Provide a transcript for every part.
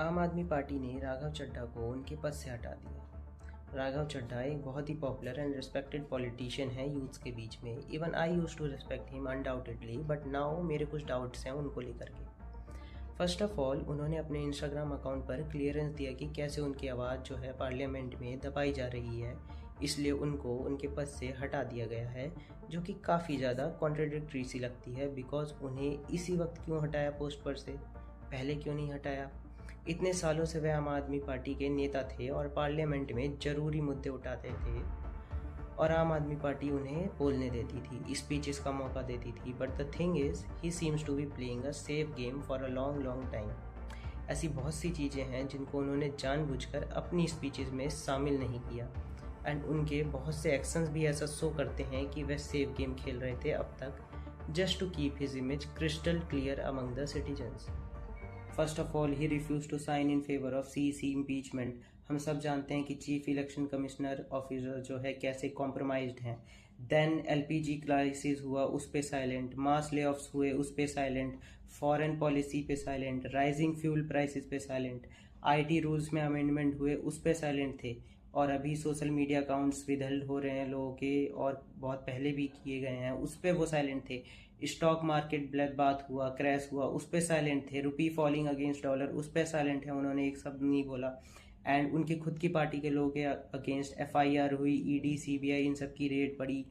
आम आदमी पार्टी ने राघव चड्ढा को उनके पद से हटा दिया। राघव चड्ढा एक बहुत ही पॉपुलर एंड रिस्पेक्टेड पॉलिटिशियन है यूथ्स के बीच में। Even I use to respect him undoubtedly, but now मेरे कुछ डाउट्स हैं उनको लेकर के। फर्स्ट ऑफ ऑल, उन्होंने अपने इंस्टाग्राम अकाउंट पर क्लियरेंस दिया कि कैसे उनकी आवाज़ जो है पार्लियामेंट में दबाई जा रही है, इसलिए उनको उनके पद से हटा दिया गया है, जो कि काफ़ी ज़्यादा कॉन्ट्रडिक्टरी सी लगती है। बिकॉज उन्हें इसी वक्त क्यों हटाया पोस्ट पर से, पहले क्यों नहीं हटाया? इतने सालों से वह आम आदमी पार्टी के नेता थे और पार्लियामेंट में ज़रूरी मुद्दे उठाते थे और आम आदमी पार्टी उन्हें बोलने देती थी, स्पीचेस का मौका देती थी। But the thing is he seems to be playing a safe game for a long long time. ऐसी बहुत सी चीज़ें हैं जिनको उन्होंने जानबूझकर अपनी स्पीचेस में शामिल नहीं किया, एंड उनके बहुत से एक्शंस भी ऐसा शो करते हैं कि वह सेफ गेम खेल रहे थे अब तक, just to keep his image crystal clear among the citizens. First of all, he refuse to sign in favour of CEC impeachment. हम सब जानते हैं कि चीफ इलेक्शन कमिश्नर ऑफिसर जो है कैसे कॉम्प्रोमाइज्ड हैं। देन एलपीजी क्राइसिस हुआ, उस पे साइलेंट। मास ले ऑफ्स हुए, उस पे साइलेंट। फॉरेन पॉलिसी पे साइलेंट। राइजिंग फ्यूल प्राइसेस पे साइलेंट। आईटी रूल्स में अमेंडमेंट हुए, उस पे साइलेंट थे। और अभी सोशल मीडिया अकाउंट्स विदहल्ड हो रहे हैं लोगों के, और बहुत पहले भी किए गए हैं, उस पे वो साइलेंट थे। स्टॉक मार्केट ब्लड बाथ हुआ, क्रैश हुआ, उस पे साइलेंट थे। रुपी फॉलिंग अगेंस्ट डॉलर, उस पे साइलेंट है, उन्होंने एक शब्द नहीं बोला। एंड उनकी खुद की पार्टी के लोगों के अगेंस्ट एफआईआर हुई, ईडी सीबीआई इन सब की रेड पड़ी,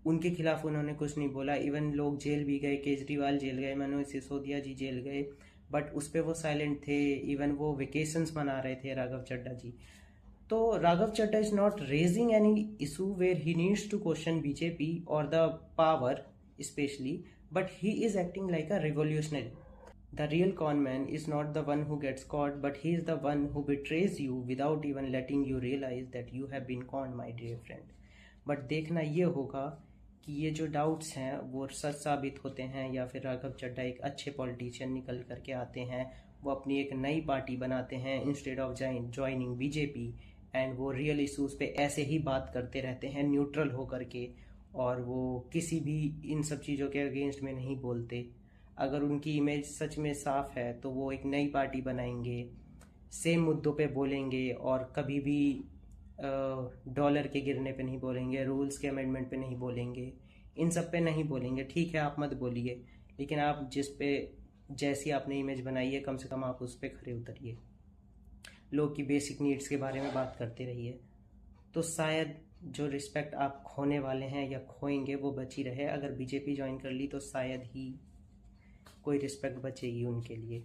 उनके खिलाफ उन्होंने कुछ नहीं बोला। इवन लोग जेल भी गए, केजरीवाल जेल गए, मनोज सिसोदिया जी जेल गए, बट उस पे वो साइलेंट थे। इवन वो वेकेशंस मना रहे थे राघव चड्ढा जी। तो Raghav Chadha is not raising any issue where he needs to question BJP और the power especially, but he is acting like a revolutionary. The real con man is not the one who gets caught, but he is the one who betrays you without even letting you realize that you have been conned, my dear friend. But देखना ये होगा कि ये जो doubts हैं वो सच साबित होते हैं या फिर राघव चड्ढा एक अच्छे पॉलिटिशियन निकल करके आते हैं, वो अपनी एक नई पार्टी बनाते हैं instead of joining BJP, and वो रियल इशूज़ पे ऐसे ही बात करते रहते हैं न्यूट्रल होकर के, और वो किसी भी इन सब चीज़ों के अगेंस्ट में नहीं बोलते। अगर उनकी इमेज सच में साफ है तो वो एक नई पार्टी बनाएंगे, सेम मुद्दों पे बोलेंगे, और कभी भी डॉलर के गिरने पे नहीं बोलेंगे, रूल्स के अमेंडमेंट पे नहीं बोलेंगे, इन सब पे नहीं बोलेंगे। ठीक है, आप मत बोलिए, लेकिन आप जिस पे जैसी आपने इमेज बनाई है, कम से कम आप उस पर खड़े उतरिए, लोग की बेसिक नीड्स के बारे में बात करते रहिए। तो शायद जो रिस्पेक्ट आप खोने वाले हैं या खोएंगे वो बची रहे। अगर बीजेपी ज्वाइन कर ली तो शायद ही कोई रिस्पेक्ट बचेगी उनके लिए।